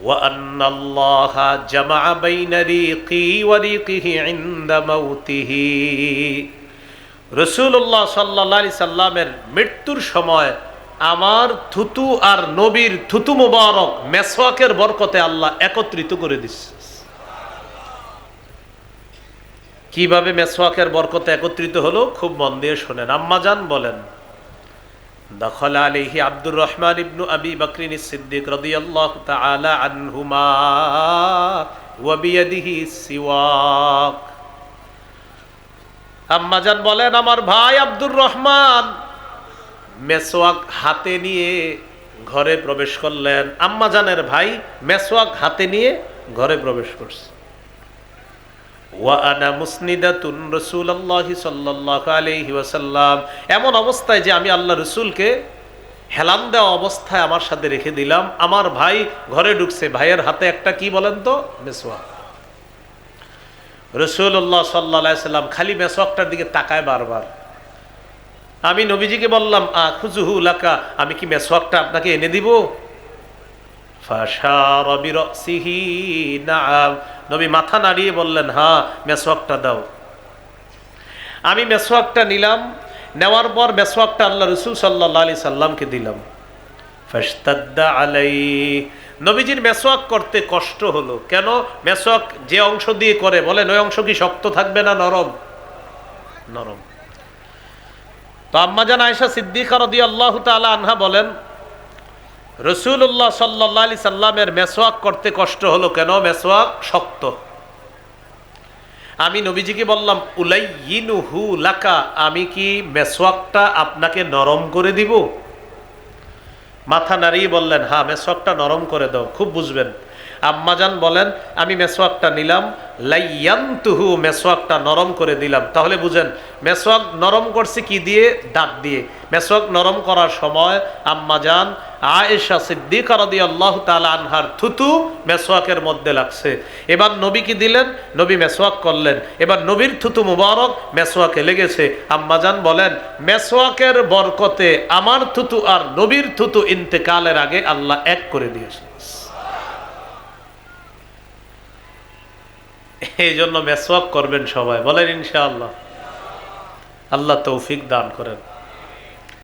ওয়া আন্নাল্লাহা জামআ বাইনা রিকি ওয়া রিকিহি ইনদা মাউতিহি। রাসূলুল্লাহ সাল্লাল্লাহু আলাইহি সাল্লামের মৃত্যুর সময় আমার থুতু আর নবীর থুতু মুবারক মেসওয়াকের বরকতে আল্লাহ একত্রিত করে দিচ্ছে। কিভাবে মেসওয়াকের বরকতে একত্রিত হলো খুব মন দিয়ে শোনেন। আম্মাজান বলেন, দাখালা আলাইহি আব্দুর রহমান ইবনু আবি বকরিন সিদ্দিক রাদিয়াল্লাহু তাআলা আনহুমা ওয়া বিয়াদিহি সিওয়াক। আম্মাজান বলেন, আমার ভাই আব্দুর রহমান মেসওয়াক হাতে নিয়ে ঘরে প্রবেশ করলেন। আম্মাজানের ভাই মেসওয়াক হাতে নিয়ে ঘরে প্রবেশ করছে। ওয়া আনা মুসনিদাতুন রাসূলুল্লাহি সাল্লাল্লাহু আলাইহি ওয়াসাল্লাম, এমন অবস্থায় যে আমি আল্লাহ রাসূলকে হেলান দেওয়া অবস্থায় আমার সাথে রেখে দিলাম। আমার ভাই ঘরে ঢুকছে, ভাইয়ের হাতে একটা কি বলেন তো, মেসওয়াক। রাসূলুল্লাহ সাল্লাল্লাহু আলাইহি সাল্লাম খালি মেসওয়াকটার দিকে তাকায় বারবার। আমি নবীজিকে বললাম, আখুযুহু লাকা, আমি কি মেসওয়াকটা আপনাকে এনে দিব? ফাশারা বিরাসিহি নাআম, নবী মাথা নাড়িয়ে বললেন, হ্যাঁ মেসওয়াকটা দাও। আমি মেসওয়াকটা নিলাম, নেওয়ার পর মেসওয়াকটা আল্লাহ রাসূল সাল্লাল্লাহু আলাইহি সাল্লামকে দিলাম। ফাশতাদ্দা আলাইহি, নবীজির মেসওয়াক করতে কষ্ট হলো। কেন? মেসওয়াক যে অংশ দিয়ে করে, বলেন ওই অংশ কি শক্ত থাকবে না নরম? নরম। তো আম্মাজান আয়েশা সিদ্দিকা রাদিয়াল্লাহু তাআলা আনহা বলেন, রাসূলুল্লাহ সাল্লাল্লাহু আলাইহি সাল্লামের মেসওয়াক করতে কষ্ট হলো। কেন? মেসওয়াক শক্ত। আমি নবীজিকে বললাম, উলাইয়িনুহু লাকা, আমি কি মেসওয়াকটা আপনাকে নরম করে দিব? মাথা নাড়িয়ে বললেন, হ্যাঁ মেসওয়াকটা নরম করে দাও। খুব বুঝবেন। আম্মাজান বলেন, আমি মেসওয়াকটা নিলাম, লাইয়ানতুহু, মেসওয়াকটা নরম করে দিলাম। তাহলে বুঝেন মেসওয়াক নরম করছে কি দিয়ে? দাঁত দিয়ে। মেসওয়াক নরম করার সময় আম্মাজান আয়েশা সিদ্দিকা রাদিয়াল্লাহু তাআলা আনহার থুতু মেসওয়াকের মধ্যে লাগছে। এবার নবীকে দিলেন, নবী মেসওয়াক করলেন। এবার নবীর থুতু মুবারক মেসওয়াকে লেগেছে। আম্মাজান বলেন, মেসওয়াকের বরকতে আমার থুতু আর নবীর থুতু ইন্তেকালের আগে আল্লাহ এক করে দিয়েছে। এই জন্য মেসওয়াক করবেন সবাই, বলেন ইনশাআল্লাহ। আল্লাহ তৌফিক দান করেন।